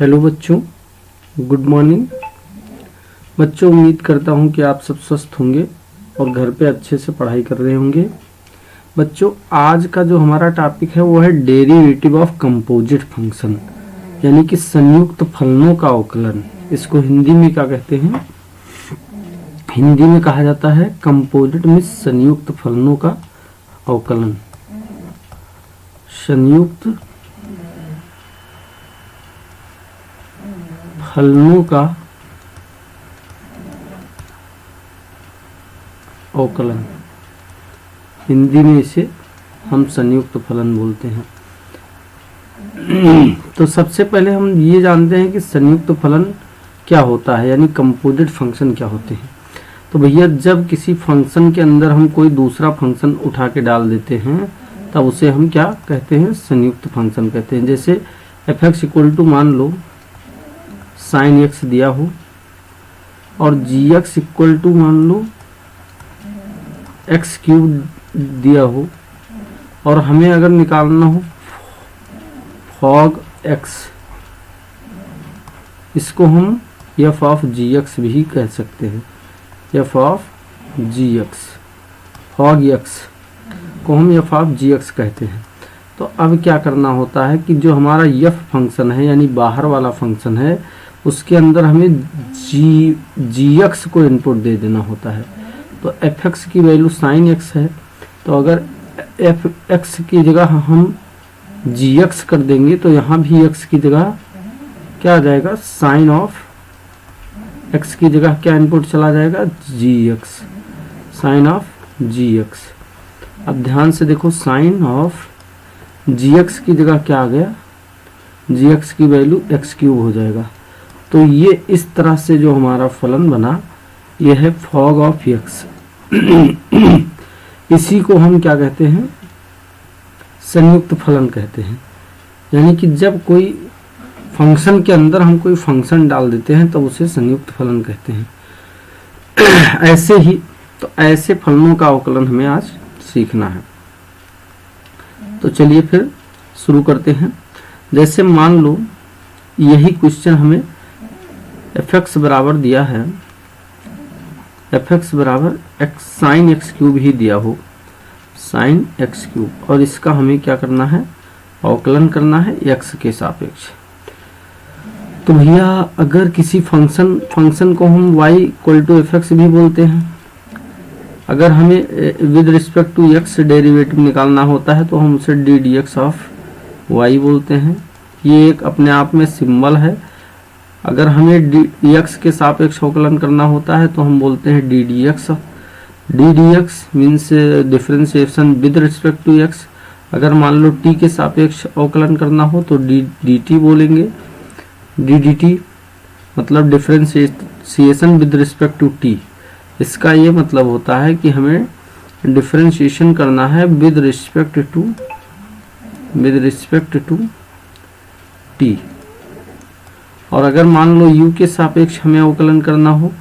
Hello बच्चों, good morning. बच्चों, उम्मीद करता हूँ कि आप सब स्वस्थ होंगे और घर पे अच्छे से पढ़ाई कर रहे होंगे। बच्चों, आज का जो हमारा टॉपिक है वो है डेरिवेटिव ऑफ कंपोजिट फंक्शन, यानी कि संयुक्त फलनों का अवकलन। इसको हिंदी में क्या कहते हैं? हिंदी में कहा जाता है कंपोजिट में संयुक्त फलनों का अवकलन। संयुक्त फलनों का अवकलन, हिंदी में इसे हम संयुक्त फलन बोलते हैं। तो सबसे पहले हम ये जानते हैं कि संयुक्त फलन क्या होता है, यानी कंपोजिट फंक्शन क्या होते हैं। तो भैया, जब किसी फंक्शन के अंदर हम कोई दूसरा फंक्शन उठा के डाल देते हैं तब उसे हम क्या कहते हैं? संयुक्त फंक्शन कहते हैं। जैसे एफ एक्स इक्वल टू, मान लो साइन एक्स दिया हो, और जी एक्स इक्वल टू मान लो एक्स क्यूब दिया हो, और हमें अगर निकालना हो फॉग एक्स, इसको हम एफ ऑफ जी एक्स भी कह सकते हैं। F of G X, fog X को हम एफ ऑफ जी एक्स कहते हैं। तो अब क्या करना होता है कि जो हमारा एफ फंक्शन है, यानी बाहर वाला फंक्शन है, उसके अंदर हमें जी एक्स को इनपुट दे देना होता है। तो एफ एक्स की वैल्यू साइन एक्स है, तो अगर एफ एक्स की जगह हम जी एक्स कर देंगे तो यहाँ भी एक्स की जगह क्या आ जाएगा? साइन ऑफ एक्स की जगह क्या इनपुट चला जाएगा? G X, sine of G X. अब ध्यान से देखो, साइन ऑफ जी एक्स की जगह क्या आ गया? जी एक्स की वैल्यू एक्स क्यूब हो जाएगा। तो ये इस तरह से जो हमारा फलन बना, ये है फॉग ऑफ एक्स। इसी को हम क्या कहते हैं? संयुक्त फलन कहते हैं। यानी कि जब कोई फंक्शन के अंदर हम कोई फंक्शन डाल देते हैं तो उसे संयुक्त फलन कहते हैं। ऐसे ही तो ऐसे फलनों का अवकलन हमें आज सीखना है। तो चलिए फिर शुरू करते हैं। जैसे मान लो यही क्वेश्चन हमें एफ एक्स बराबर दिया है, एफ एक्स बराबर एक्स साइन एक्स क्यूब ही दिया हो, साइन एक्स क्यूब, और इसका हमें क्या करना है? अवकलन करना है एक्स के सापेक्ष। तो भैया, अगर किसी फंक्शन को हम y equal to F X भी बोलते हैं, अगर हमें with respect to X derivative निकालना होता है तो हम उसे D D x of Y बोलते हैं। ये एक अपने आप में सिंबल है। अगर हमें डी एक्स के सापेक्ष अवकलन करना होता है तो हम बोलते हैं D D X. D D X means differentiation with respect to X. अगर मान लो t के सापेक्ष अवकलन करना हो तो डी डी टी बोलेंगे। डी डी टी मतलब differentiation with respect to t। इसका ये मतलब होता है कि हमें डिफरेंशिएशन करना है विद रिस्पेक्ट टू t। और अगर मान लो u के सापेक्ष हमें अवकलन करना हो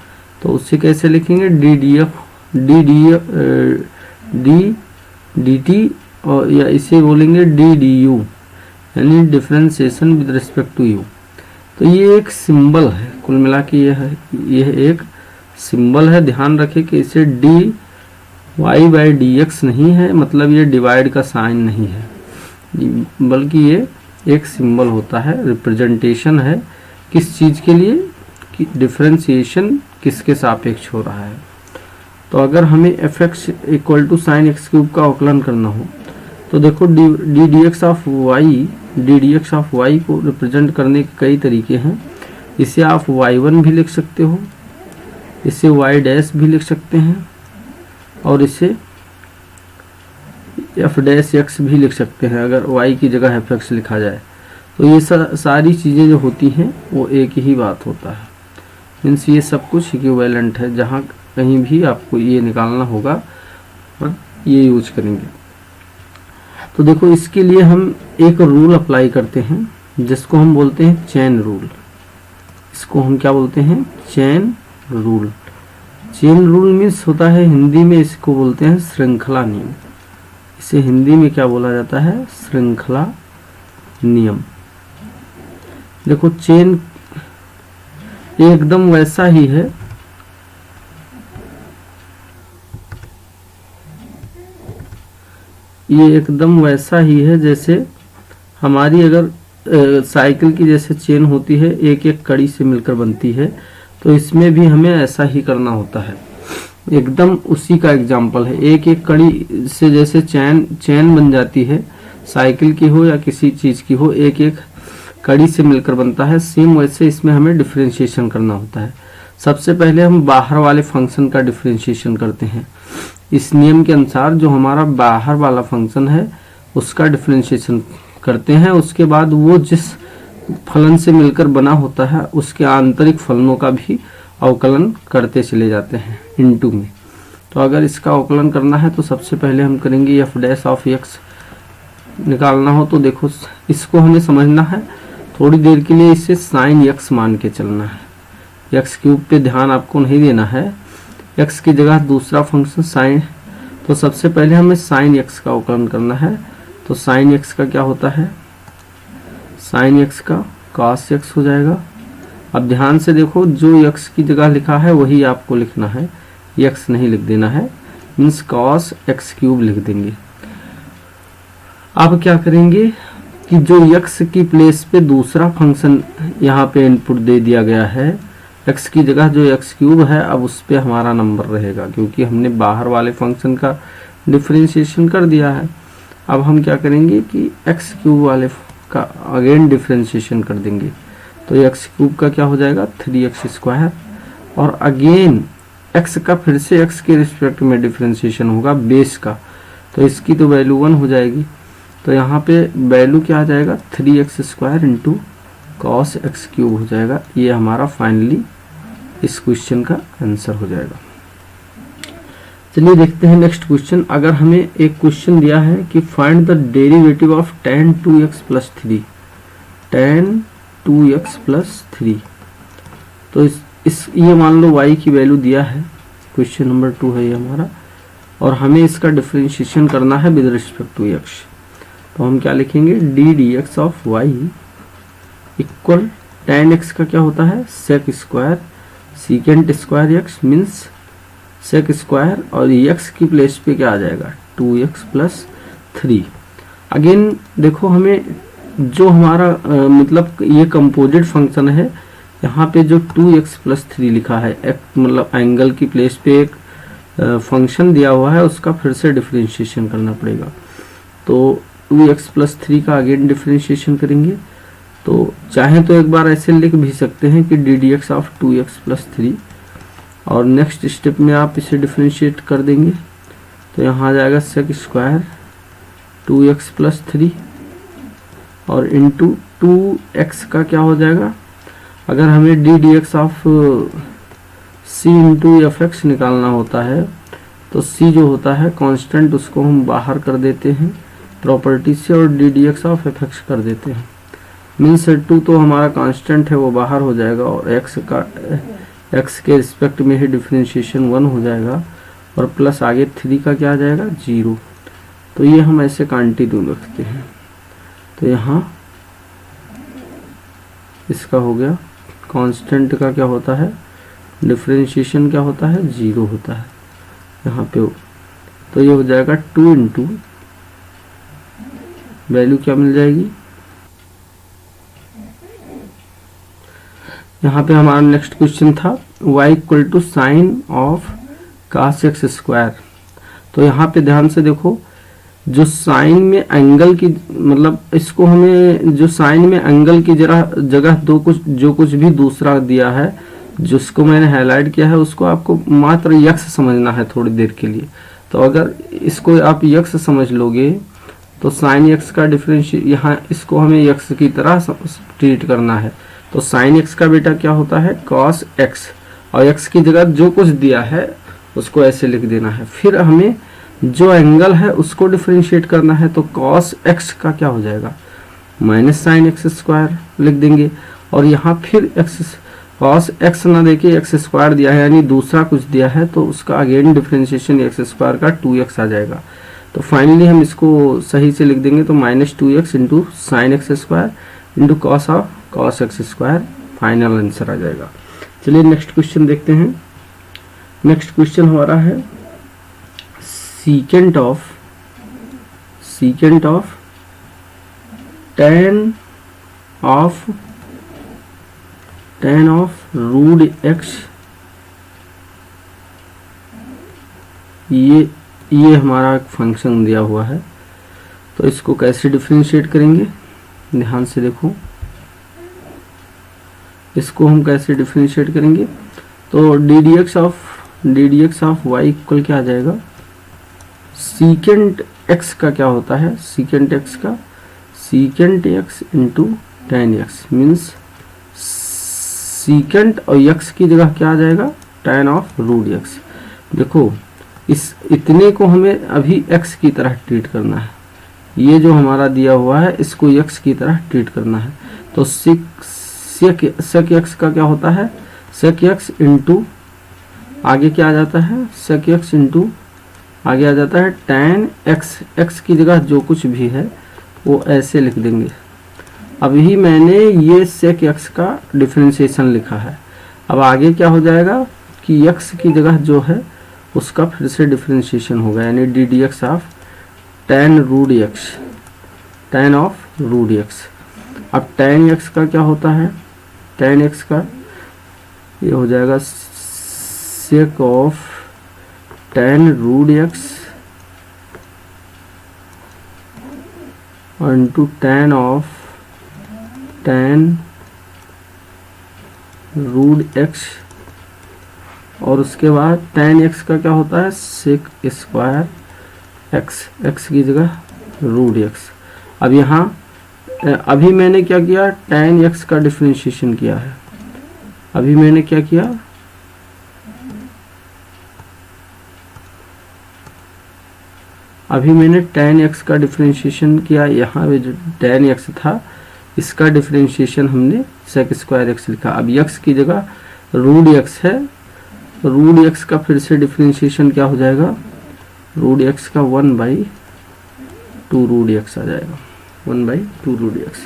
तो उससे कैसे लिखेंगे? D D F, D D T, और या इसे बोलेंगे डी डी यू, यानी differentiation with respect to U. तो ये एक सिंबल है, कुल मिला के यह एक सिंबल है। ध्यान रखें कि इसे D Y by D X नहीं है, मतलब ये डिवाइड का साइन नहीं है, बल्कि ये एक सिंबल होता है, रिप्रेजेंटेशन है। किस चीज़ के लिए? कि डिफरेंशिएशन किसके सापेक्ष हो रहा है। तो अगर हमें f x equal to sine x cube का अवकलन करना हो तो देखो, d D x of y, d D x of y को रिप्रेजेंट करने के कई तरीके हैं। इसे आप y1 भी लिख सकते हो, इसे y डैश भी लिख सकते हैं, और इसे f डैश x भी लिख सकते हैं अगर y की जगह एफ एक्स लिखा जाए। तो ये सारी चीज़ें जो होती हैं वो एक ही बात होता है। मीन्स ये सब कुछ इक्विवेलेंट है। जहाँ कहीं भी आपको ये निकालना होगा और ये यूज करेंगे। तो देखो, इसके लिए हम एक रूल अप्लाई करते हैं जिसको हम बोलते हैं चेन रूल। इसको हम क्या बोलते हैं? Chain rule. Chain rule means होता है, हिंदी में इसको बोलते हैं श्रृंखला नियम। इसे हिंदी में क्या बोला जाता है? श्रृंखला नियम। देखो चेन एकदम वैसा ही है, ये एकदम वैसा ही है जैसे हमारी अगर साइकिल की जैसे चेन होती है, एक एक कड़ी से मिलकर बनती है, तो इसमें भी हमें ऐसा ही करना होता है। एकदम उसी का एग्जाम्पल है, एक एक कड़ी से जैसे चैन बन जाती है, साइकिल की हो या किसी चीज़ की हो, एक एक कड़ी से मिलकर बनता है, सेम वैसे इसमें हमें डिफरेंशिएशन करना होता है। सबसे पहले हम बाहर वाले फंक्शन का डिफरेंशिएशन करते हैं। इस नियम के अनुसार जो हमारा बाहर वाला फंक्शन है उसका डिफरेंशिएशन करते हैं, उसके बाद वो जिस फलन से मिलकर बना होता है उसके आंतरिक फलनों का भी अवकलन करते चले जाते हैं इनटू में। तो अगर इसका अवकलन करना है तो सबसे पहले हम करेंगे एफ डैश ऑफ एक्स निकालना हो, तो देखो इसको हमें समझना है, थोड़ी देर के लिए इसे साइन एक्स मान के चलना है। एक्स क्यूब पे ध्यान आपको नहीं देना है, एक्स की जगह दूसरा फंक्शन साइन, तो सबसे पहले हमें साइन एक्स का अवकलन करना है। तो साइन एक्स का क्या होता है, साइन एक्स का कॉस एक्स हो जाएगा। अब ध्यान से देखो, जो एक्स की जगह लिखा है वही आपको लिखना है, एक्स नहीं लिख देना है, मीन्स कॉस एक्स क्यूब लिख देंगे। अब क्या करेंगे कि जो एक्स की प्लेस पे दूसरा फंक्शन यहाँ पे इनपुट दे दिया गया है, एक्स की जगह जो एक्स क्यूब है, अब उस पे हमारा नंबर रहेगा क्योंकि हमने बाहर वाले फंक्शन का डिफरेंशिएशन कर दिया है। अब हम क्या करेंगे कि एक्स क्यूब वाले का अगेन डिफरेंशिएशन कर देंगे, तो एक्स क्यूब का क्या हो जाएगा 3x², और अगेन एक्स का फिर से एक्स के रिस्पेक्ट में डिफरेंशिएशन होगा बेस का, तो इसकी तो वैल्यू 1 हो जाएगी। तो यहाँ पे वैल्यू क्या आ जाएगा 3x² into cos x cube हो जाएगा। ये हमारा फाइनली इस क्वेश्चन का आंसर हो जाएगा। चलिए देखते हैं नेक्स्ट क्वेश्चन। अगर हमें एक क्वेश्चन दिया है कि find the derivative of tan 2x + 3, tan 2x + 3, तो इस ये मान लो y की वैल्यू दिया है, क्वेश्चन नंबर 2 है ये हमारा, और हमें इसका डिफरेंशिएशन करना है विद रिस्पेक्ट टू x। तो हम क्या लिखेंगे, d dx of y equal tan x का क्या होता है sec² secant square x means sec², और x की प्लेस पे क्या आ जाएगा 2x + 3। अगेन देखो हमें जो हमारा मतलब ये कंपोजिट फंक्शन है, यहाँ पे जो 2x + 3 लिखा है, मतलब एंगल की प्लेस पे एक फंक्शन दिया हुआ है, उसका फिर से डिफरेंशिएशन करना पड़ेगा। तो 2x + 3 का अगेन डिफरेंशिएशन करेंगे, तो चाहे तो एक बार ऐसे लिख भी सकते हैं कि d dx ऑफ 2x + 3, और नेक्स्ट स्टेप में आप इसे डिफरेंशिएट कर देंगे, तो यहाँ आ जाएगा sec² 2x + 3 और इंटू 2x का क्या हो जाएगा, अगर हमें d dx of c into fx निकालना होता है तो c जो होता है कांस्टेंट, उसको हम बाहर कर देते हैं प्रॉपर्टी से और d dx ऑफ fx कर देते हैं, मीन्स 2 तो हमारा कांस्टेंट है वो बाहर हो जाएगा, और x के रिस्पेक्ट में ही डिफरेंशिएशन 1 हो जाएगा, और प्लस आगे 3 का क्या आ जाएगा 0। तो ये हम ऐसे कंटिन्यू रखते हैं, तो यहाँ इसका हो गया, कांस्टेंट का क्या होता है डिफरेंशिएशन क्या होता है 0 होता है यहाँ पे, तो ये हो जाएगा 2 इंटू वैल्यू क्या मिल जाएगी, यहाँ पे हमारा नेक्स्ट क्वेश्चन था y = sin of cos x²। तो यहाँ पे ध्यान से देखो, जो साइन में एंगल की मतलब इसको हमें जो साइन में एंगल की जगह जो कुछ भी दूसरा दिया है, जिसको मैंने हाईलाइट किया है, उसको आपको मात्र यक्स समझना है थोड़ी देर के लिए। तो अगर इसको आप यक्स समझ लोगे तो साइन एक्स का डिफरेंशिएट, यहाँ इसको हमें यक्स की तरह ट्रीट करना है, तो साइन एक्स का बेटा क्या होता है कॉस एक्स, और एक्स की जगह जो कुछ दिया है उसको ऐसे लिख देना है। फिर हमें जो एंगल है उसको डिफरेंशिएट करना है, तो कॉस एक्स का क्या हो जाएगा माइनस साइन x² लिख देंगे, और यहाँ फिर एक्स कॉस एक्स ना देके x² दिया है, यानी दूसरा कुछ दिया है, तो उसका अगेन डिफरेंशिएशन x² का 2x आ जाएगा। तो फाइनली हम इसको सही से लिख देंगे, तो -2x into sine x² into cos of cos x square final answer आ जाएगा। चलिए नेक्स्ट क्वेश्चन देखते हैं। नेक्स्ट क्वेश्चन हमारा है secant of tan of root x। ये हमारा एक फंक्शन दिया हुआ है, तो इसको कैसे डिफरेंशिएट करेंगे, ध्यान से देखो। इसको हम कैसे डिफरेंशिएट करेंगे, तो D D x of y equal क्या आ जाएगा, सीकेंट एक्स का क्या होता है, secant x into tan x, means secant और एक्स की जगह क्या आ जाएगा, tan ऑफ रूट एक्स। देखो इस इतने को हमें अभी x की तरह ट्रीट करना है, ये जो हमारा दिया हुआ है इसको x की तरह ट्रीट करना है। तो sec x का क्या होता है, sec x इंटू आगे क्या आ जाता है, sec x इंटू आगे आ जाता है tan x की जगह जो कुछ भी है वो ऐसे लिख देंगे। अभी मैंने ये sec x का डिफरेंशिएशन लिखा है, अब आगे क्या हो जाएगा कि x की जगह जो है उसका फिर से डिफरेंशिएशन होगा, यानी d D x of tan of root x. अब tan x का क्या होता है, tan x का ये हो जाएगा sec of tan root x into tan of tan root x, और उसके बाद tan x का क्या होता है sec स्क्वायर x की जगह रूट x। अब यहाँ अभी मैंने क्या किया, tan x का डिफरेंशिएशन किया है। अभी मैंने क्या किया, अभी मैंने tan x का डिफरेंशिएशन किया। यहाँ पे जो tan x था इसका डिफरेंशिएशन हमने sec स्क्वायर x लिखा। अब x की जगह रूट x है, रूट x का फिर से डिफरेंशिएशन क्या हो जाएगा, रूट x का 1/2 रूट x आ जाएगा, 1/2 रूट x।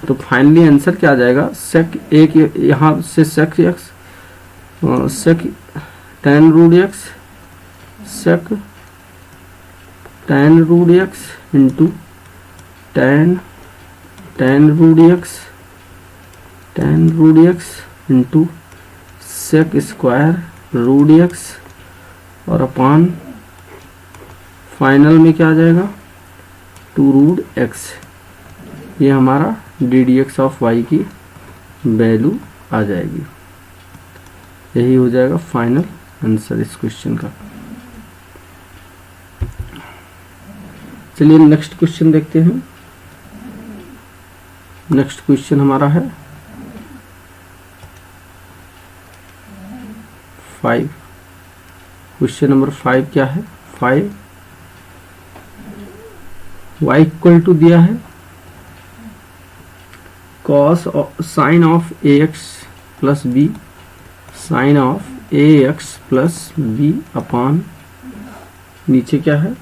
तो फाइनली आंसर क्या आ जाएगा, sec एक यहाँ से sec tan root x sec tan root x into tan root x into sec square root x, और अपान फाइनल में क्या आ जाएगा 2 रूट एक्स। ये हमारा d D x of y की वैल्यू आ जाएगी। यही हो जाएगा फाइनल आंसर इस क्वेश्चन का। चलिए नेक्स्ट क्वेश्चन देखते हैं। नेक्स्ट क्वेश्चन हमारा है 5। क्वेश्चन नंबर 5 क्या है, 5 y इक्वल टू दिया है cos sine of ax plus b, sine of ax plus b upon नीचे क्या है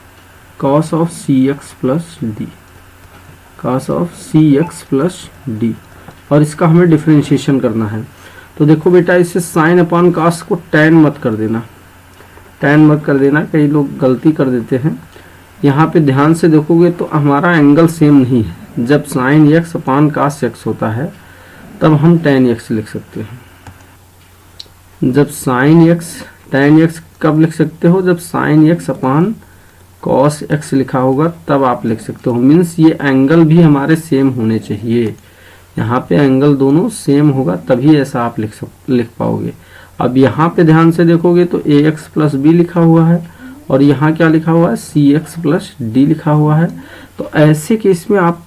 cos of cx plus d, cos of cx plus d, और इसका हमें डिफरेंशिएशन करना है। तो देखो बेटा इसे साइन अपान cos को tan मत कर देना, tan मत कर देना, कई लोग गलती कर देते हैं। यहाँ पे ध्यान से देखोगे तो हमारा एंगल सेम नहीं है। जब साइन x अपान cos x होता है तब हम tan x लिख सकते हैं। जब साइन x tan x कब लिख सकते हो, जब साइन x अपान cos x लिखा होगा तब आप लिख सकते हो। मीन्स ये एंगल भी हमारे सेम होने चाहिए, यहाँ पे एंगल दोनों सेम होगा तभी ऐसा आप लिख पाओगे। अब यहाँ पे ध्यान से देखोगे तो ax प्लस b लिखा हुआ है और यहाँ क्या लिखा हुआ है cx प्लस d लिखा हुआ है। तो ऐसे केस में आप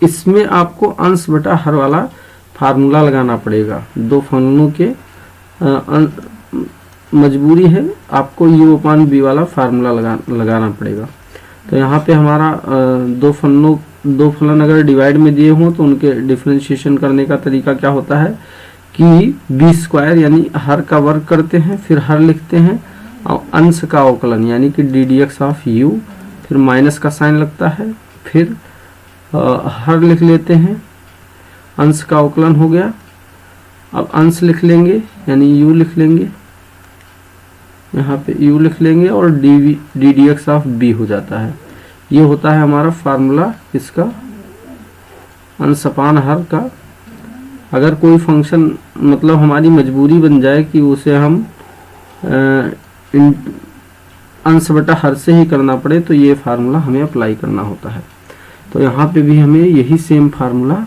इसमें आपको अंश बटा हर वाला फार्मूला लगाना पड़ेगा। दो फलनों के मजबूरी है, आपको u अपान b वाला फार्मूला लगाना पड़ेगा। तो यहाँ पे हमारा दो फलन अगर डिवाइड में दिए हों तो उनके डिफरेंशिएशन करने का तरीका क्या होता है कि बी स्क्वायर यानी हर का वर्ग करते हैं, फिर हर लिखते हैं, और अंश का अवकलन यानी कि d D x of you, फिर माइनस का साइन लगता है, फिर हर लिख लेते हैं, अंश का अवकलन हो गया। अब अंश लिख लेंगे यानी u लिख लेंगे, यहाँ पे u लिख लेंगे और D D x of b हो जाता है। ये होता है हमारा फार्मूला इसका अंश अपान हर का। अगर कोई फंक्शन मतलब हमारी मजबूरी बन जाए कि उसे हम अंश बटा हर से ही करना पड़े तो ये फार्मूला हमें अप्लाई करना होता है। तो यहाँ पे भी हमें यही सेम फार्मूला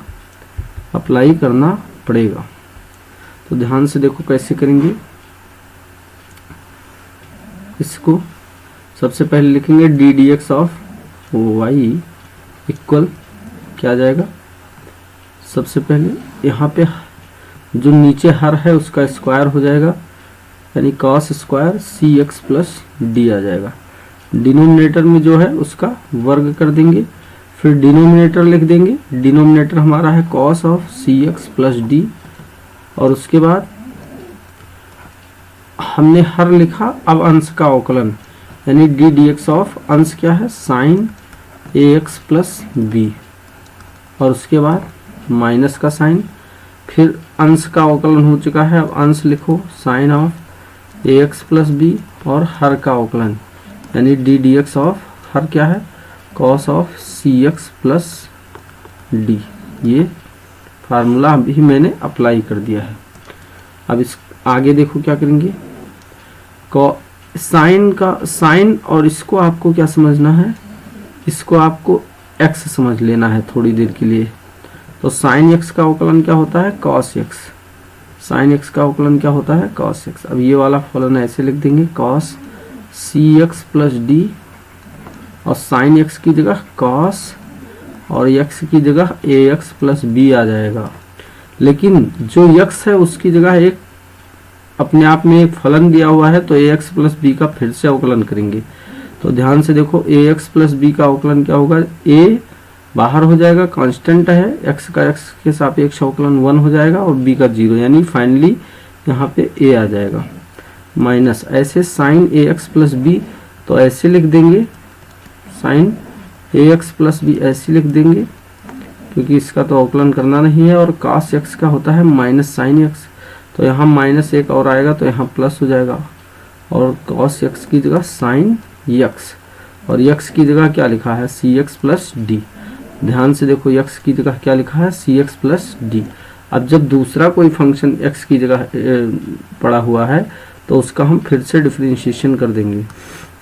अप्लाई करना पड़ेगा। तो ध्यान से देखो कैसे करेंगे इसको। सबसे पहले लिखेंगे D D x of y equal क्या आ जाएगा, सबसे पहले यहाँ पे जो नीचे हर है उसका स्क्वायर हो जाएगा यानी cos square C x plus D आ जाएगा। डिनोमिनेटर में जो है उसका वर्ग कर देंगे, फिर डिनोमिनेटर लिख देंगे। डिनोमिनेटर हमारा है cos of c x plus D, और उसके बाद हमने हर लिखा। अब अंश का अवकलन यानी डी डी एक्स ऑफ अंश क्या है sign A x plus b, और उसके बाद माइनस का साइन। फिर अंश का अवकलन हो चुका है, अब अंश लिखो sine of A x plus b, और हर का अवकलन यानी डी डी एक्स ऑफ हर क्या है cos of c x plus d. ये फार्मूला अभी मैंने अप्लाई कर दिया है। अब इस आगे देखो क्या करेंगे, साइन का साइन, और इसको आपको क्या समझना है, इसको आपको एक्स समझ लेना है थोड़ी देर के लिए। तो साइन एक्स का अवकलन क्या होता है कॉस एक्स, साइन एक्स का अवकलन क्या होता है कॉस एक्स। अब ये वाला फलन ऐसे लिख देंगे cos C x plus D, और साइन एक्स की जगह कॉस और एक्स की जगह ए एक्स प्लस बी आ जाएगा। लेकिन जो एक्स है उसकी जगह एक अपने आप में एक फलन दिया हुआ है, तो ए एक्स प्लस बी का फिर से अवकलन करेंगे। तो ध्यान से देखो ए एक्स प्लस बी का अवकलन क्या होगा, ए बाहर हो जाएगा कांस्टेंट है, एक्स का एक्स के सापेक्ष अवकलन 1 हो जाएगा और बी का 0, यानी फाइनली यहाँ पे ए आ जाएगा माइनस। ऐसे sign A x plus B तो ऐसे लिख देंगे, sign A x plus B ऐसे लिख देंगे क्योंकि इसका तो अवकलन करना नहीं है। और कॉस एक्स का होता है माइनस साइन एक्स, तो यहाँ माइनस एक और आएगा तो यहाँ प्लस हो जाएगा, और कॉस एक्स की जगह साइन एक्स, और एक्स की जगह क्या लिखा है सी एक्स प्लस डी। ध्यान से देखो एक्स की जगह क्या लिखा है सी एक्स प्लस डी। अब जब दूसरा कोई फंक्शन एक्स की जगह पड़ा हुआ है तो उसका हम फिर से डिफरेंशिएशन कर देंगे।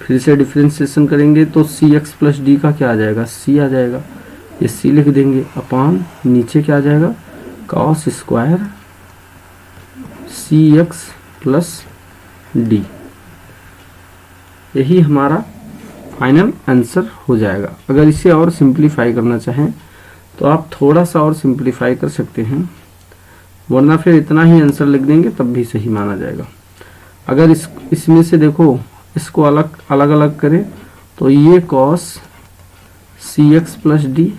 फिर से डिफरेंशिएशन करेंगे तो सी एक्स प्लस डी का क्या आ जाएगा सी आ जाएगा, ये सी लिख देंगे अपान नीचे क्या आ जाएगा cos square C x plus D. यही हमारा फाइनल आंसर हो जाएगा। अगर इसे और सिंप्लीफाई करना चाहें तो आप थोड़ा सा और सिंप्लीफाई कर सकते हैं, वरना फिर इतना ही आंसर लिख देंगे तब भी सही माना जाएगा। अगर इसमें से देखो इसको अलग अलग करें तो ये cos C x plus D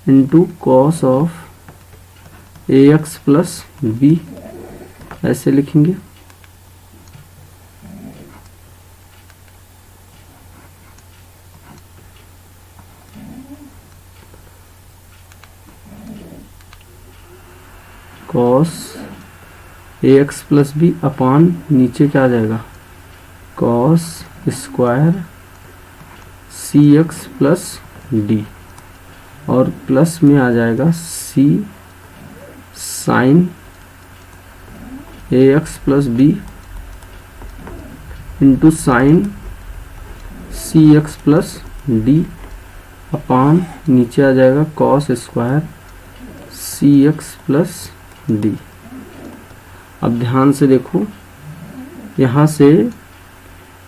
into cos of A x plus B ऐसे लिखेंगे। Cos A x plus B upon नीचे क्या आ जाएगा cos square C x plus D, और प्लस में आ जाएगा C sine A x plus B into sine C x plus D upon नीचे आ जाएगा cos square C x plus D. अब ध्यान से देखो यहाँ से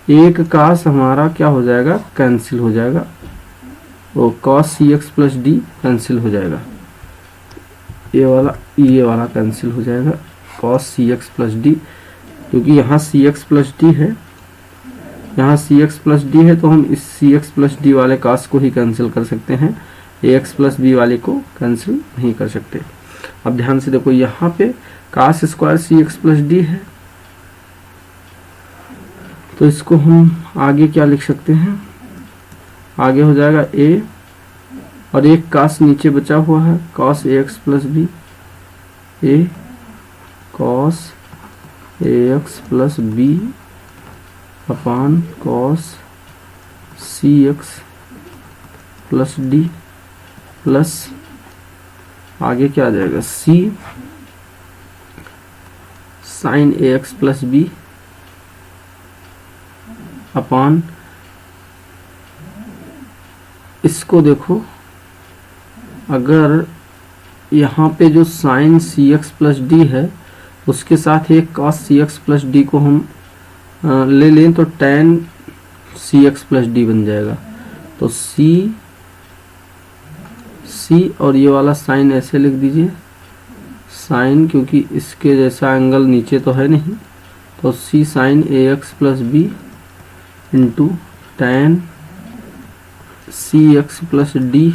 एक कास हमारा क्या हो जाएगा कैंसिल हो जाएगा, वो cos C x plus D cancel हो जाएगा, ये वाला कैंसिल हो जाएगा cos C x plus D, क्योंकि यहाँ सी एक्स प्लस डी है, यहाँ सी एक्स प्लस डी है तो हम इस सी एक्स प्लस डी वाले कास को ही कैंसिल कर सकते हैं, ए एक्स प्लस बी वाले को कैंसिल नहीं कर सकते। अब ध्यान से देखो यहाँ पे कास square C x plus D है, तो इसको हम आगे क्या लिख सकते हैं, आगे हो जाएगा ए और एक कास नीचे बचा हुआ है, cos A x plus B, A cos A x plus B upon cos C x plus D plus आगे क्या आ जाएगा, C sine A x plus B upon, इसको देखो अगर यहाँ पे जो sine C x plus D है उसके साथ एक cos C x plus D को हम ले लें तो tan C x plus D बन जाएगा। तो सी और ये वाला साइन ऐसे लिख दीजिए, साइन क्योंकि इसके जैसा एंगल नीचे तो है नहीं, तो C sine A x plus B into tan C x plus D,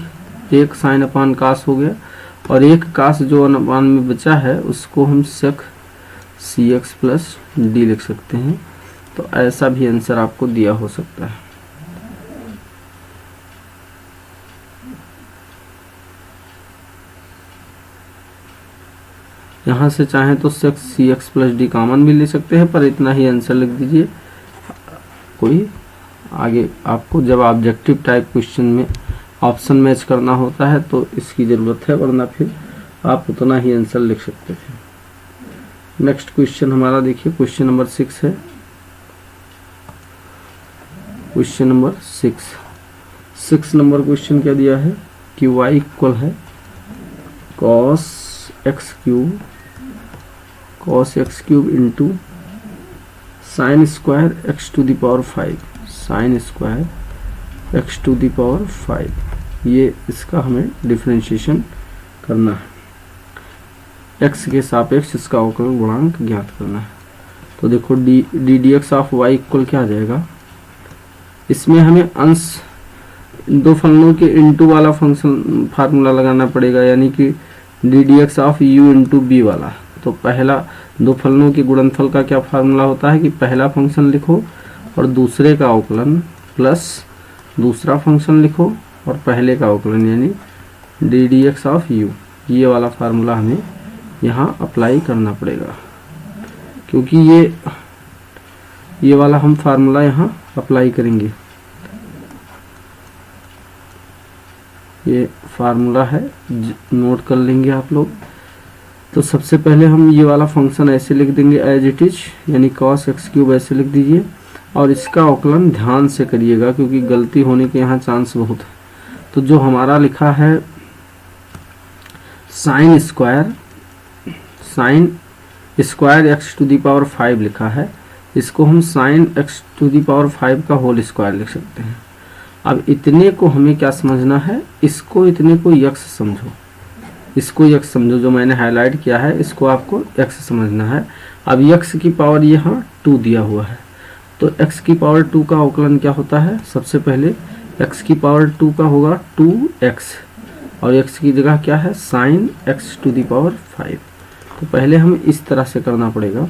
एक साइन अपान कास हो गया और एक कास जो अपान में बचा है उसको हम सेक सी एक्स प्लस डी लिख सकते हैं। तो ऐसा भी आंसर आपको दिया हो सकता है। यहाँ से चाहें तो सेक सी एक्स प्लस डी कॉमन भी ले सकते हैं, पर इतना ही आंसर लिख दीजिए। कोई आगे आपको जब ऑब्जेक्टिव टाइप क्वेश्चन में ऑप्शन मैच करना होता है तो इसकी ज़रूरत है, वरना फिर आप उतना ही आंसर लिख सकते थे। नेक्स्ट क्वेश्चन हमारा देखिए, क्वेश्चन नंबर 6 है। क्वेश्चन नंबर 6 नंबर क्वेश्चन क्या दिया है कि y इक्वल है cos x cube into sine square x to the power 5, sine square x to the power 5। ये इसका हमें डिफरेंशिएशन करना है, x के सापेक्ष इसका अवकलन गुणांक ज्ञात करना है। तो देखो d D x of y equal क्या आ जाएगा, इसमें हमें अंश दो फलनों के इनटू वाला फंक्शन फार्मूला लगाना पड़ेगा, यानी कि d D x of u into v वाला। तो पहला दो फलनों के गुणनफल का क्या फार्मूला होता है कि पहला फंक्शन लिखो और दूसरे का अवकलन प्लस दूसरा फंक्शन लिखो और पहले का अवकलन, यानी d D x of you. ये वाला फार्मूला हमें यहाँ अप्लाई करना पड़ेगा, क्योंकि ये वाला हम फार्मूला यहाँ अप्लाई करेंगे। ये फार्मूला है, नोट कर लेंगे आप लोग। तो सबसे पहले हम ये वाला फंक्शन ऐसे लिख देंगे एज इट इज, यानी cos x क्यूब ऐसे लिख दीजिए और इसका अवकलन ध्यान से करिएगा क्योंकि गलती होने के यहाँ चांस बहुत है। तो जो हमारा लिखा है sine square x to the power 5 लिखा है, इसको हम sine x to the power 5 का होल स्क्वायर लिख सकते हैं। अब इतने को हमें क्या समझना है, इसको इतने को यक्स समझो, इसको यक्स समझो, जो मैंने हाईलाइट किया है इसको आपको एक्स समझना है। अब यक्स की पावर यहाँ 2 दिया हुआ है, तो x की पावर 2 का अवकलन क्या होता है, सबसे पहले x की पावर 2 का होगा 2x और x की जगह क्या है sine x to the power 5। तो पहले हम इस तरह से करना पड़ेगा,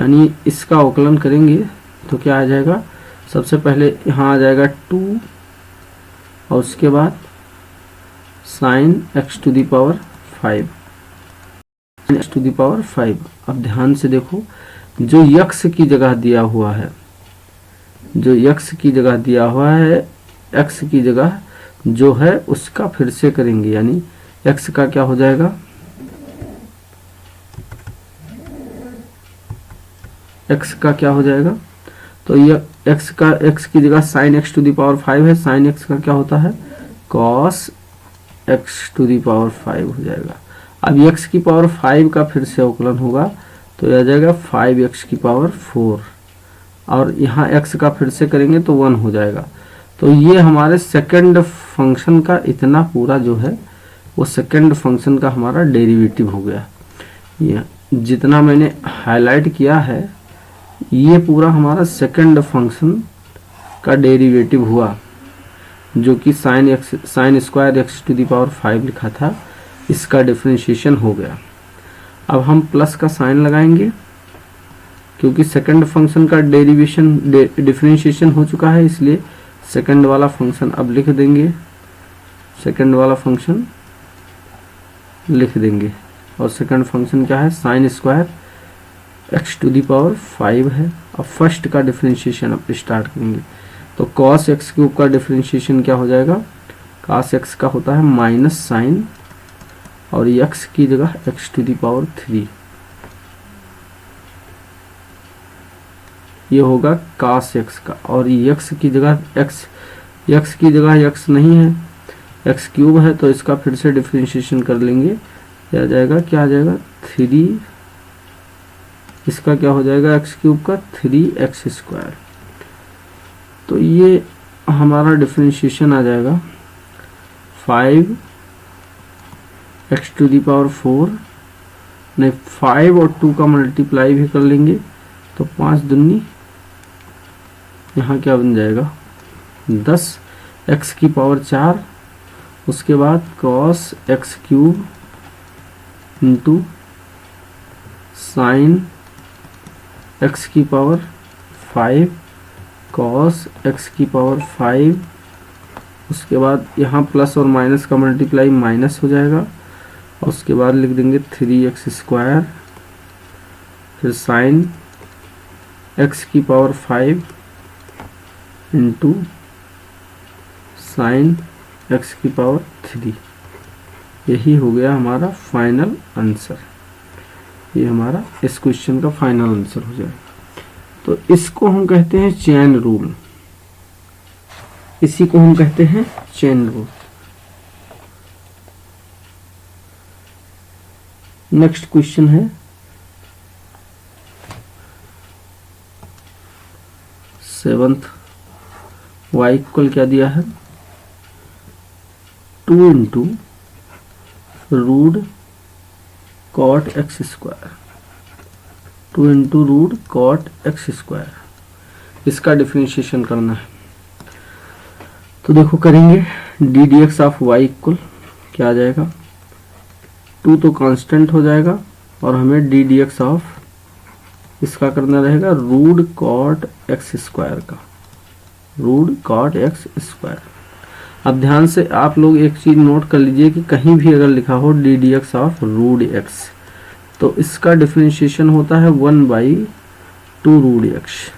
यानी इसका अवकलन करेंगे तो क्या आ जाएगा, सबसे पहले यहाँ आ जाएगा 2 और उसके बाद sine x to the power 5, x to the power 5। अब ध्यान से देखो, जो यक्स की जगह दिया हुआ है, जो यक्स की जगह दिया हुआ है, x की जगह जो है उसका फिर से करेंगे, यानी x का क्या हो जाएगा, x का क्या हो जाएगा, तो ये x की जगह sine x to the power 5 है, साइन x का क्या होता है cos x to the power 5 हो जाएगा। अब x की पावर 5 का फिर से अवकलन होगा तो यह आ जाएगा 5x की पावर 4 और यहाँ x का फिर से करेंगे तो 1 हो जाएगा। तो ये हमारे सेकंड फंक्शन का इतना पूरा जो है वो सेकंड फंक्शन का हमारा डेरिवेटिव हो गया। ये जितना मैंने हाईलाइट किया है ये पूरा हमारा सेकंड फंक्शन का डेरिवेटिव हुआ, जो कि sine square x to the power 5 लिखा था, इसका डिफरेंशिएशन हो गया। अब हम प्लस का साइन लगाएंगे क्योंकि सेकंड फंक्शन का डिफरेंशिएशन हो चुका है, इसलिए सेकंड वाला फंक्शन अब लिख देंगे सेकंड वाला फंक्शन लिख देंगे। और सेकंड फंक्शन क्या है, sine square x to the power 5 है। अब फर्स्ट का डिफरेंशिएशन अब स्टार्ट करेंगे। तो कॉस एक्स क्यूब का डिफरेंशिएशन क्या हो जाएगा, कॉस एक्स का होता है माइनस साइन और एक्स की जगह एक्स टू दी पावर 3, ये होगा कॉस एक्स का। और एक्स की जगह एक्स की जगह एक्स नहीं है, एक्स क्यूब है, तो इसका फिर से डिफरेंशिएशन कर लेंगे। क्या आ जाएगा, क्या आ जाएगा 3, इसका क्या हो जाएगा एक्स क्यूब का 3x स्क्वायर। तो ये हमारा डिफरेंशिएशन आ जाएगा 5 एक्स टू दी पावर 4, नहीं 5 और 2 का मल्टीप्लाई भी कर लेंगे तो 5 दूनी, यहाँ क्या बन जाएगा 10 एक्स की पावर 4, उसके बाद cos x cube into sine x की पावर 5 कॉस एक्स की पावर 5, उसके बाद यहाँ प्लस और माइनस का मल्टीप्लाई माइनस हो जाएगा और उसके बाद लिख देंगे 3x स्क्वायर, फिर साइन एक्स की पावर 5 इंटू साइन एक्स की पावर 3। यही हो गया हमारा फाइनल आंसर। ये हमारा इस क्वेश्चन का फाइनल आंसर हो जाएगा। तो इसको हम कहते हैं चेन रूल, इसी को हम कहते हैं चेन रूल। नेक्स्ट क्वेश्चन है 7th, y इक्वल क्या दिया है 2 into root cot x square, 2 into root cot x square, इसका डिफरेंशिएशन करना है। तो देखो करेंगे, d D x of y equal क्या आ जाएगा, 2 तो कांस्टेंट हो जाएगा और हमें डी डी एक्स ऑफ इसका करना रहेगा रूट कॉट एक्स स्क्वायर का, रूट कॉट एक्स स्क्वायर। अब ध्यान से आप लोग एक चीज नोट कर लीजिए कि कहीं भी अगर लिखा हो d D x of root x तो इसका डिफरेंशिएशन होता है 1/2 रूट एक्स,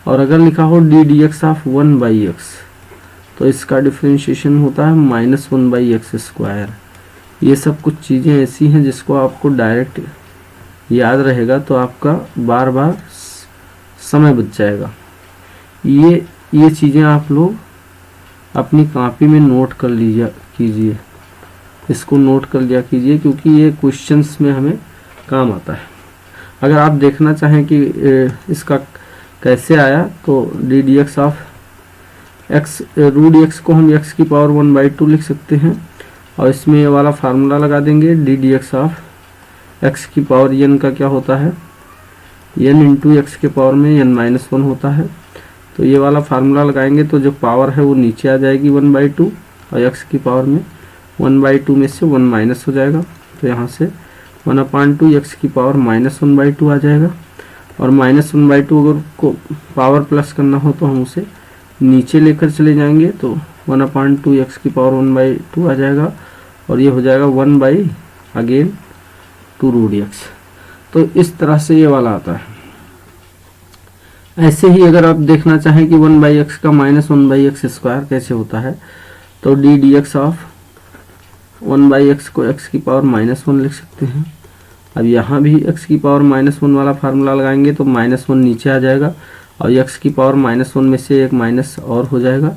और अगर लिखा हो d D x of 1/x तो इसका डिफरेंशिएशन होता है -1/x स्क्वायर। ये सब कुछ चीज़ें ऐसी हैं जिसको आपको डायरेक्ट याद रहेगा तो आपका बार बार समय बच जाएगा। ये चीज़ें आप लोग अपनी कॉपी में नोट कर लीजिए कीजिए, इसको नोट कर लिया कीजिए क्योंकि ये क्वेश्चंस में हमें काम आता है। अगर आप देखना चाहें कि इसका कैसे आया तो D D x of x root x को हम एक्स की पावर 1/2 लिख सकते हैं और इसमें ये वाला फार्मूला लगा देंगे। D D x of x की पावर एन का क्या होता है, एन इंटू एक्स के पावर में n-1 होता है। तो ये वाला फार्मूला लगाएंगे तो जो पावर है वो नीचे आ जाएगी 1/2 और एक्स की पावर में 1/2 में से 1 माइनस हो जाएगा तो यहाँ से 1/2 एक्स की पावर -1/2 आ जाएगा। और -1/2 अगर को पावर प्लस करना हो तो हम उसे नीचे लेकर चले जाएंगे तो 1/2 एक्स की पावर 1/2 आ जाएगा और ये हो जाएगा 1/2 रूट एक्स। तो इस तरह से ये वाला आता है। ऐसे ही अगर आप देखना चाहें कि 1/x का -1/x स्क्वायर कैसे होता है तो D D x of 1/x को x की पावर -1 लिख सकते हैं। अब यहाँ भी x की पावर -1 वाला फार्मूला लगाएंगे तो -1 नीचे आ जाएगा और x की पावर -1 में से एक माइनस और हो जाएगा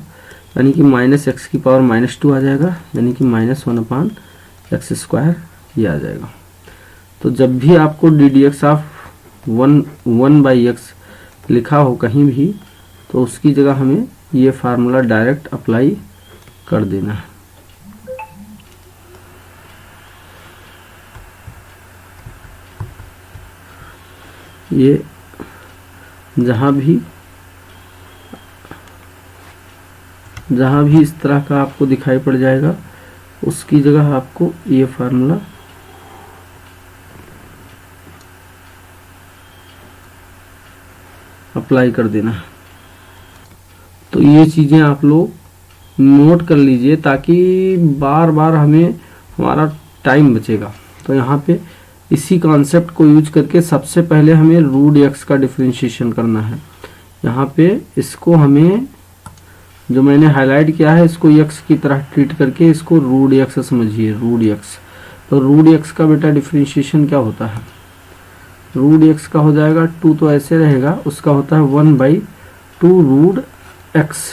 यानी कि -x की पावर -2 आ जाएगा यानी कि -1/x स्क्वायर ये आ जाएगा। तो जब भी आपको D D x of 1/x लिखा हो कहीं भी तो उसकी जगह हमें ये फार्मूला डायरेक्ट अप्लाई कर देना है। ये जहाँ भी इस तरह का आपको दिखाई पड़ जाएगा उसकी जगह आपको ये फार्मूला अप्लाई कर देना है। तो ये चीज़ें आप लोग नोट कर लीजिए ताकि बार बार हमें हमारा टाइम बचेगा। तो यहाँ पे इसी कॉन्सेप्ट को यूज करके सबसे पहले हमें रूट एक्स का डिफरेंशिएशन करना है। यहाँ पे इसको हमें जो मैंने हाईलाइट किया है इसको एक्स की तरह ट्रीट करके इसको रूट एक्स समझिए, रूट एक्स। तो रूट एक्स का बेटा डिफरेंशिएशन क्या होता है, रूट एक्स का हो जाएगा 2 तो ऐसे रहेगा, उसका होता है 1/2 रूट एक्स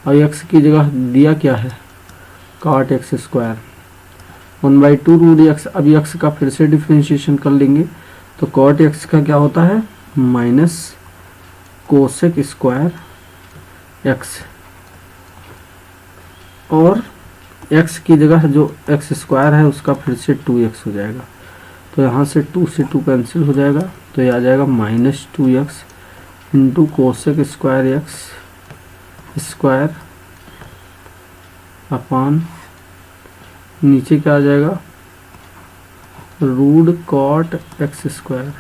और एक्स की जगह दिया क्या है cot x square 1/2 root x. अब एक्स का फिर से डिफरेंशिएशन कर लेंगे तो cot x का क्या होता है माइनस कोसेक स्क्वायर x और x की जगह जो x स्क्वायर है उसका फिर से 2x हो जाएगा। तो यहाँ से 2 से 2 कैंसिल हो जाएगा तो ये आ जाएगा -2x into cosec square x square upon नीचे क्या आ जाएगा रूट कॉट x स्क्वायर।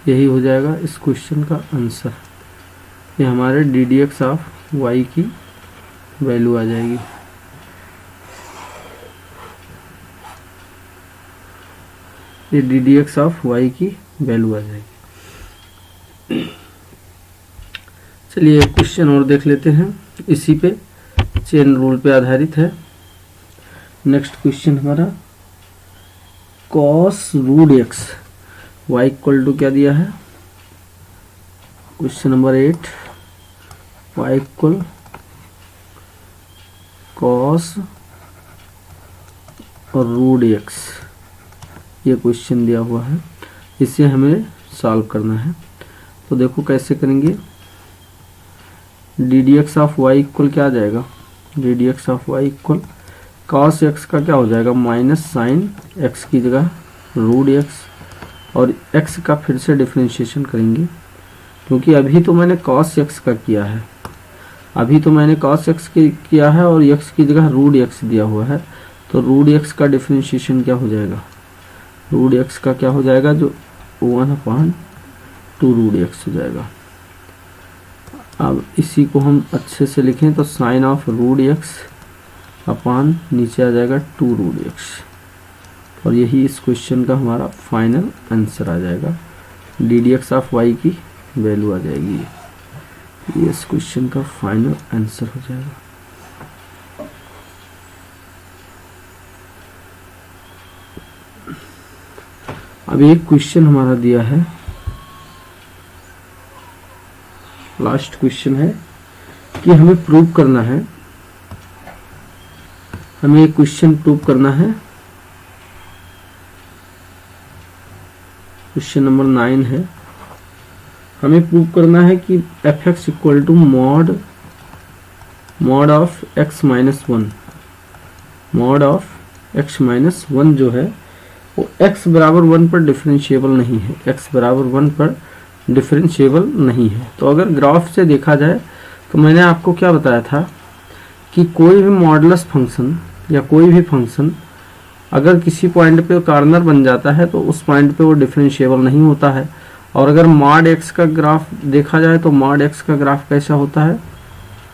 यही हो जाएगा इस क्वेश्चन का आंसर। ये हमारे ddx ऑफ y की वैल्यू आ जाएगी। ये ddx ऑफ y की वैल्यू आ जाएगी। चलिए एक क्वेश्चन और देख लेते हैं, इसी पे चेन रूल पे आधारित है। नेक्स्ट क्वेश्चन हमारा cos root x y equal to क्या दिया है, question number 8 y equal cos और रूट x, ये क्वेश्चन दिया हुआ है, इसे हमें सॉल्व करना है। तो देखो कैसे करेंगे, ddx ऑफ y इक्वल क्या आ जाएगा, ddx of y equal cos x का क्या हो जाएगा माइनस साइन x की जगह रूट x और x का फिर से डिफरेंशिएशन करेंगे क्योंकि अभी तो मैंने cos x का किया है, अभी तो मैंने cos x किया है और x की जगह रूट x दिया हुआ है। तो रूट x का डिफरेंशिएशन क्या हो जाएगा, रूट x का क्या हो जाएगा जो 1/2 रूट x हो जाएगा। अब इसी को हम अच्छे से लिखें तो साइन ऑफ रूट x अपान नीचे आ जाएगा 2 रूट x और यही इस क्वेश्चन का हमारा फाइनल आंसर आ जाएगा। ddx ऑफ y की वैल्यू आ जाएगी, ये इस क्वेश्चन का फाइनल आंसर हो जाएगा। अब एक क्वेश्चन हमारा दिया है, लास्ट क्वेश्चन है कि हमें प्रूव करना है, हमें एक क्वेश्चन प्रूव करना है। क्वेश्चन नंबर 9 है, हमें प्रूव करना है कि f(x) equal to mod of x minus 1, mod of x minus 1 जो है वो x बराबर 1 पर डिफरेंशिएबल नहीं है, x बराबर 1 पर डिफरेंशिएबल नहीं है। तो अगर ग्राफ से देखा जाए तो मैंने आपको क्या बताया था कि कोई भी मॉडुलस फंक्शन या कोई भी फंक्शन अगर किसी पॉइंट पे कॉर्नर बन जाता है तो उस पॉइंट पे वो डिफरेंशिएबल नहीं होता है। और अगर मॉड x का ग्राफ देखा जाए तो मॉड x का ग्राफ कैसा होता है,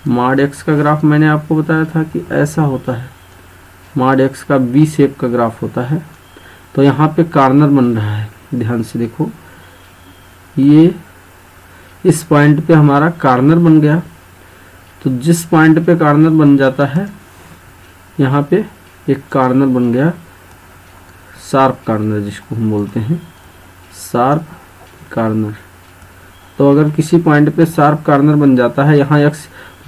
मॉड x का ग्राफ मैंने आपको बताया था कि ऐसा होता है, मॉड x का V शेप का ग्राफ होता है। तो यहाँ पे कॉर्नर बन रहा है, ध्यान से देखो, ये इस पॉइंट पे हमारा कॉर्नर बन गया। तो जिस पॉइंट पे कॉर्नर बन जाता है यहाँ पे एक कॉर्नर बन गया, शार्प कॉर्नर जिसको हम बोलते हैं, शार्प कॉर्नर। तो अगर किसी पॉइंट पे शार्प कॉर्नर बन जाता है, यहाँ x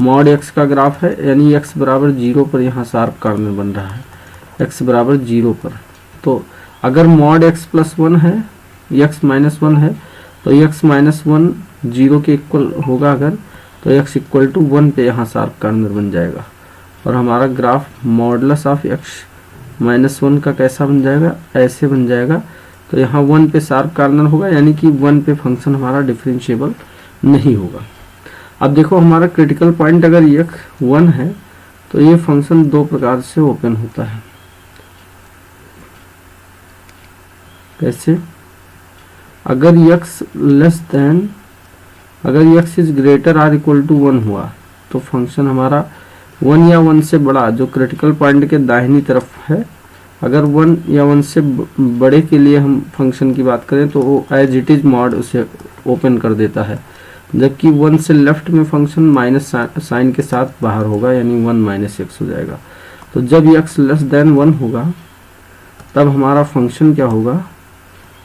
मॉड x का ग्राफ है यानी x बराबर 0 पर यहाँ शार्प कॉर्नर बन रहा है, x बराबर 0 पर। तो अगर मॉड x प्लस 1 है, x माइनस 1 है तो x माइनस 1 0 के इक्वल होगा अगर, तो x इक्वल टू 1 पे यहाँ शार्प कॉर्नर बन जाएगा और हमारा graph modulus of x minus 1 का कैसा बन जाएगा, ऐसे बन जाएगा। तो यहाँ 1 पे शार्प कॉर्नर होगा यानी कि 1 पे फंक्शन हमारा डिफरेंशिएबल नहीं होगा। अब देखो हमारा क्रिटिकल पॉइंट अगर ये 1 है तो ये फंक्शन दो प्रकार से ओपन होता है। कैसे, अगर x लेस देन, अगर x is greater or equal to 1 हुआ तो फंक्शन हमारा 1 या 1 से बड़ा जो क्रिटिकल पॉइंट के दाहिनी तरफ है, अगर 1 या 1 से बड़े के लिए हम फंक्शन की बात करें तो वो एज इट इज मॉड उसे ओपन कर देता है, जबकि 1 से लेफ्ट में फंक्शन माइनस साइन के साथ बाहर होगा, यानी 1 माइनस एक्स हो जाएगा। तो जब x लेस देन 1 होगा तब हमारा फंक्शन क्या होगा,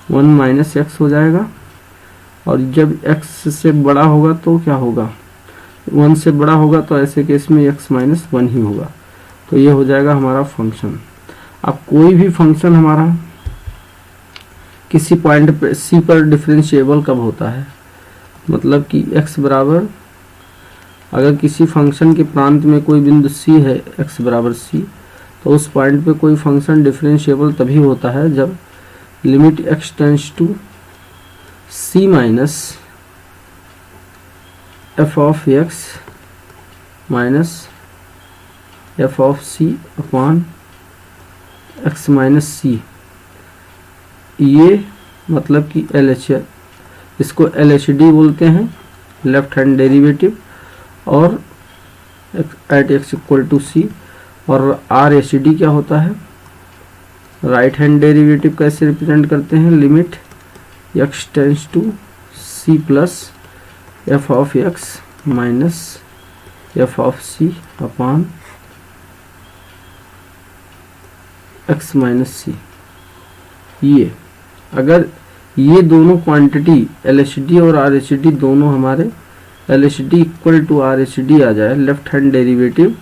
1 माइनस एक्स हो जाएगा, और जब x से बड़ा होगा तो क्या होगा, 1 से बड़ा होगा तो ऐसे केस में x माइनस 1 ही होगा। तो ये हो जाएगा हमारा फंक्शन। अब कोई भी फंक्शन हमारा किसी पॉइंट पे c पर डिफरेंशिएबल कब होता है, मतलब कि x बराबर, अगर किसी फंक्शन के प्रांत में कोई बिंदु c है x बराबर c, तो उस पॉइंट पे कोई फंक्शन डिफरेंशिएबल तभी होता है जब limit x tends to c minus f of x minus f of c upon x minus c। ये मतलब कि LHS, इसको LHD बोलते हैं, लेफ्ट हैंड डेरिवेटिव, और at x equal to c। और RHD क्या होता है, राइट हैंड डेरिवेटिव कैसे रिप्रेजेंट करते हैं, limit x tends to c plus f of x minus f of c upon x minus c। ये अगर ये दोनों क्वांटिटी LHD और RHD दोनों हमारे LHD इक्वल टू RHD आ जाए, लेफ्ट हैंड डेरिवेटिव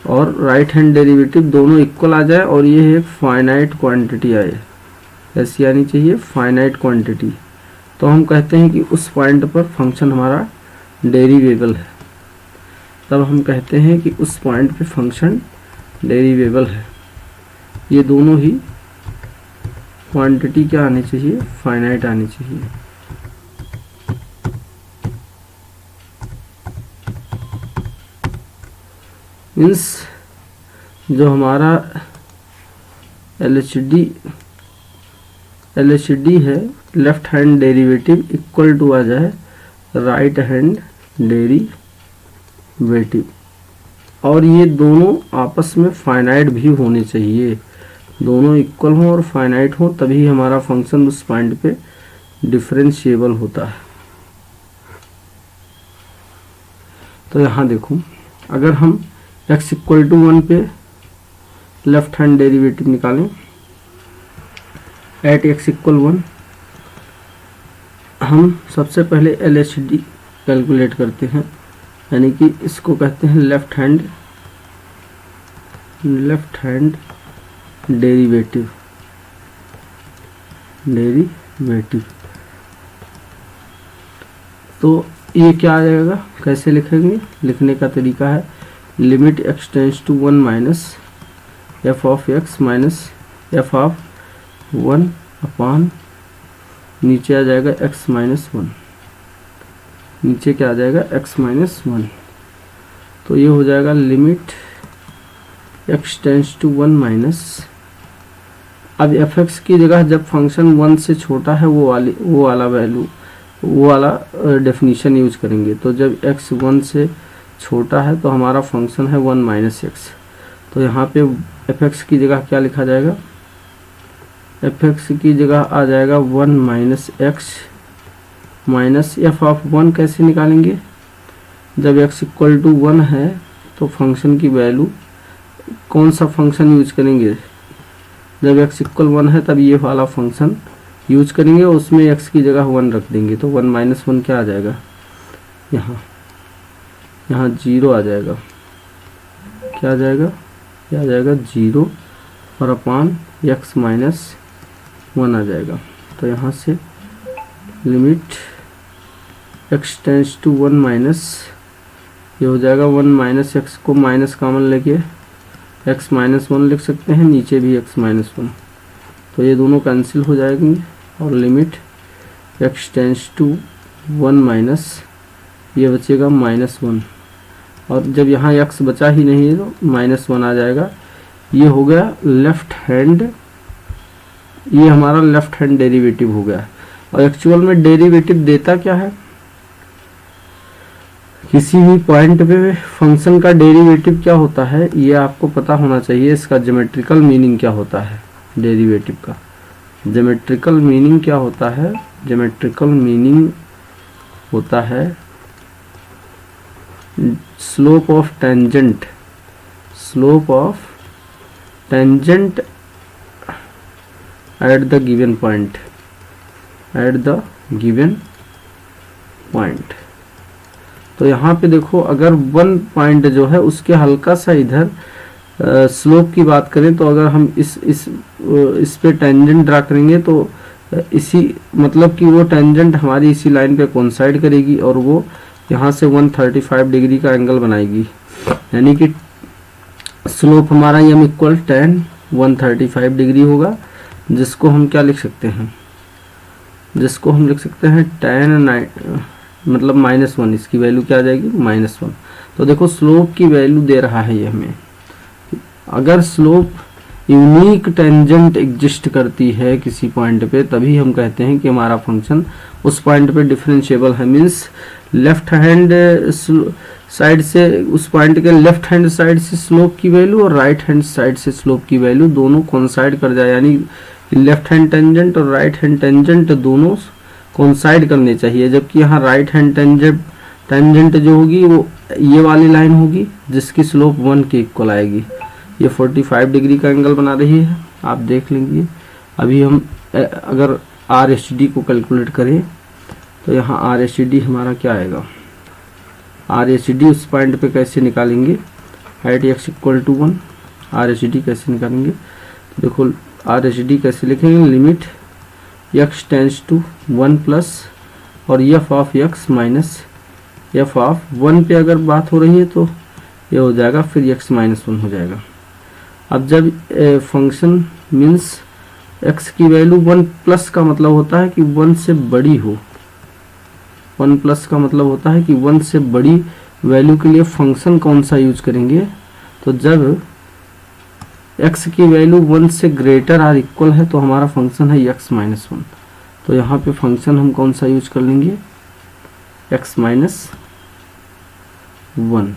और राइट हैंड डेरिवेटिव दोनों इक्वल आ जाए, और ये एक फाइनाइट क्वांटिटी आए, ऐसी आनी चाहिए फाइनाइट क्वांटिटी, तो हम कहते हैं कि उस पॉइंट पर फंक्शन हमारा डेरिवेबल है। तब हम कहते हैं कि उस पॉइंट पे फंक्शन डेरिवेबल है। ये दोनों ही क्वांटिटी क्या आनी चाहिए, फाइनाइट आनी चाहिए। मीन्स जो हमारा LHD है, left hand derivative equal to आ जाए राइट हैंड डेरिवेटिव, और ये दोनों आपस में फाइनाइट भी होने चाहिए, दोनों इक्वल हों और फाइनाइट हों, तभी हमारा फंक्शन उस पॉइंट पे डिफरेंशिएबल होता है। तो यहाँ देखो, अगर हम x इक्वल टू 1 पे लेफ्ट हैंड डेरिवेटिव निकालें, एट x इक्वल 1, हम सबसे पहले LHD कैलकुलेट करते हैं, यानी कि इसको कहते हैं लेफ्ट हैंड डेरिवेटिव। तो ये क्या आ जाएगा, कैसे लिखेंगे, लिखने का तरीका है limit x tends to 1 minus f of x minus f of 1 upon, नीचे आ जाएगा x माइनस 1, नीचे क्या आ जाएगा x माइनस 1। तो ये हो जाएगा limit x tends to 1 minus, अब fx की जगह जब फंक्शन 1 से छोटा है वो वाला वैल्यू, वो वाला डेफिनेशन यूज करेंगे। तो जब x 1 से छोटा है तो हमारा फंक्शन है 1 माइनस एक्स, तो यहाँ पे fx की जगह क्या लिखा जाएगा, fx की जगह आ जाएगा 1 minus x minus f of 1। कैसे निकालेंगे, जब x इक्वल टू 1 है तो फंक्शन की वैल्यू, कौन सा फंक्शन यूज करेंगे, जब x इक्वल 1 है तब ये वाला फंक्शन यूज करेंगे, उसमें x की जगह 1 रख देंगे, तो 1 माइनस 1 क्या आ जाएगा, यहाँ 0 आ जाएगा, क्या आ जाएगा, क्या आ जाएगा 0, और अपान x माइनस 1 आ जाएगा। तो यहाँ से limit x tends to 1 minus, ये हो जाएगा 1 माइनस एक्स को माइनस कॉमन लेके x माइनस 1 लिख सकते हैं, नीचे भी x माइनस 1, तो ये दोनों कैंसिल हो जाएंगे, और limit x tends to 1 minus, ये बचेगा माइनस 1, और जब यहाँ x बचा ही नहीं है तो माइनस 1 आ जाएगा। ये हो गया लेफ्ट हैंड, ये हमारा लेफ्ट हैंड डेरिवेटिव हो गया। और एक्चुअल में डेरिवेटिव देता क्या है, किसी भी पॉइंट पे फंक्शन का डेरिवेटिव क्या होता है ये आपको पता होना चाहिए। इसका ज्योमेट्रिकल मीनिंग क्या होता है, डेरिवेटिव का ज्योमेट्रिकल मीनिंग क्या होता है? ज्योमेट्रिकल मीनिंग होता है slope of tangent, slope of tangent at the given point, at the given point. तो यहाँ पे देखो, अगर वन पॉइंट जो है उसके हल्का सा इधर स्लोप की बात करें तो अगर हम इस पे टेंजेंट ड्रा करेंगे तो इसी मतलब कि वो टेंजेंट हमारी इसी लाइन पे कोइंसाइड करेगी और वो यहाँ से 135 डिग्री का एंगल बनाएगी। यानी कि स्लोप हमारा m इक्वल tan 135 डिग्री होगा, जिसको हम क्या लिख सकते हैं, जिसको हम लिख सकते हैं tan मतलब -1, इसकी वैल्यू क्या आ जाएगी -1। तो देखो स्लोप की वैल्यू दे रहा है ये हमें। अगर स्लोप यूनिक टेंजेंट एग्जिस्ट करती है किसी पॉइंट पे तभी हम कहते हैं कि हमारा फंक्शन उस पॉइंट पे डिफरेंशिएबल है। मीन्स लेफ्ट हैंड साइड से, उस पॉइंट के लेफ्ट हैंड साइड से स्लोप की वैल्यू और राइट हैंड साइड से स्लोप की वैल्यू दोनों कोइंसाइड कर जाए। यानी लेफ्ट हैंड टेंजेंट और राइट हैंड टेंजेंट दोनों कोइंसाइड करने चाहिए। जबकि यहाँ राइट हैंड टेंजेंट जो होगी वो ये वाली लाइन होगी जिसकी स्लोप 1 के इक्वल आएगी। ये 45 डिग्री का एंगल बना रही है, आप देख लेंगे। अभी हम अगर RHD को कैलकुलेट करें तो यहाँ RHD हमारा क्या आएगा, RHD उस पॉइंट पे कैसे निकालेंगे, at x equal to 1 RHD कैसे निकालेंगे। तो देखो RHD कैसे लिखेंगे, limit x tends to 1 plus और f of x minus f of 1 पे अगर बात हो रही है तो ये हो जाएगा, फिर x माइनस 1 हो जाएगा। अब जब फंक्शन मीन्स x की वैल्यू 1 प्लस का मतलब होता है कि 1 से बड़ी हो, 1 प्लस का मतलब होता है कि 1 से बड़ी वैल्यू के लिए फंक्शन कौन सा यूज करेंगे। तो जब x की वैल्यू 1 से ग्रेटर और इक्वल है तो हमारा फंक्शन है x माइनस 1। तो यहाँ पे फंक्शन हम कौन सा यूज कर लेंगे, x माइनस 1,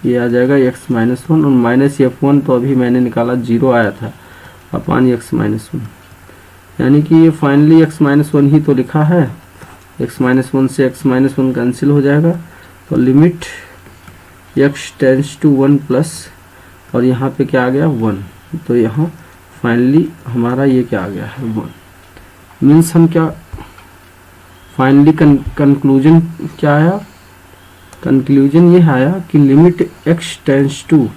ये आ जाएगा x माइनस 1 और माइनस f1 तो अभी मैंने निकाला 0 आया था अपॉन x माइनस 1। यानी कि ये फाइनली x माइनस 1 ही तो लिखा है, x माइनस 1 से x माइनस 1 कैंसिल हो जाएगा। तो limit x tends to 1 plus और यहाँ पे क्या आ गया 1, तो यहाँ फाइनली हमारा ये क्या आ गया है 1। मीन्स हम क्या फाइनली कंक्लूजन क्या आया, कंक्लूजन ये आया कि लिमिट x टेंस टू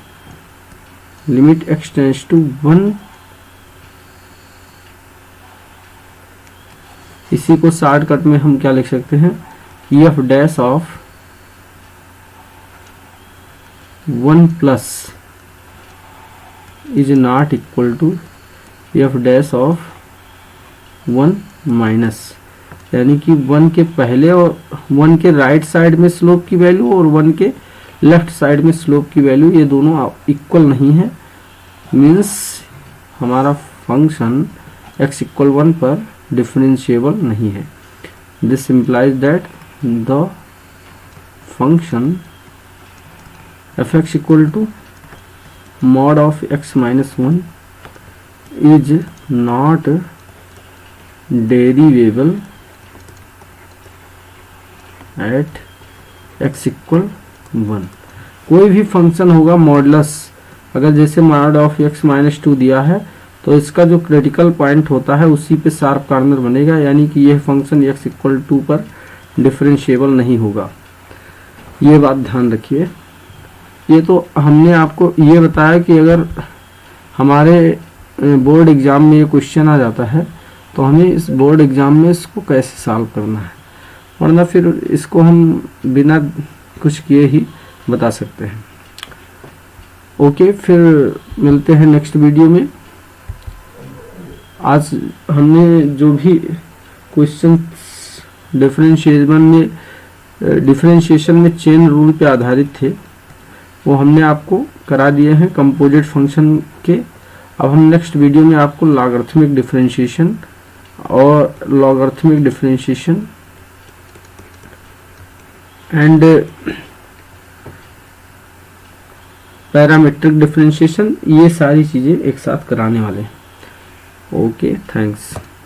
1, इसी को शॉर्टकट में हम क्या लिख सकते हैं कि f dash of 1 plus is not equal to f dash of 1 minus. यानी कि 1 के पहले और 1 के राइट साइड में स्लोप की वैल्यू और 1 के लेफ्ट साइड में स्लोप की वैल्यू ये दोनों इक्वल नहीं है। मीन्स हमारा फंक्शन x इक्वल 1 पर डिफरेंशिएबल नहीं है। This implies that the function f(x) equal to mod of x minus 1 is not derivable at x equal 1। कोई भी फंक्शन होगा मॉडुलस, अगर जैसे mod of x माइनस 2 दिया है तो इसका जो क्रिटिकल पॉइंट होता है उसी पे शार्प कॉर्नर बनेगा। यानी कि यह फंक्शन x इक्वल 2 पर डिफरेंशिएबल नहीं होगा, ये बात ध्यान रखिए। ये तो हमने आपको ये बताया कि अगर हमारे बोर्ड एग्ज़ाम में ये क्वेश्चन आ जाता है तो हमें इस बोर्ड एग्ज़ाम में इसको कैसे सॉल्व करना है, वरना फिर इसको हम बिना कुछ किए ही बता सकते हैं। ओके, फिर मिलते हैं नेक्स्ट वीडियो में। आज हमने जो भी क्वेश्चन डिफरेंशिएशन में चेन रूल पे आधारित थे वो हमने आपको करा दिए हैं कंपोजिट फंक्शन के। अब हम नेक्स्ट वीडियो में आपको लॉगरिथमिक डिफरेंशिएशन और logarithmic differentiation and parametric differentiation, ये सारी चीज़ें एक साथ कराने वाले हैं। Okay, thanks.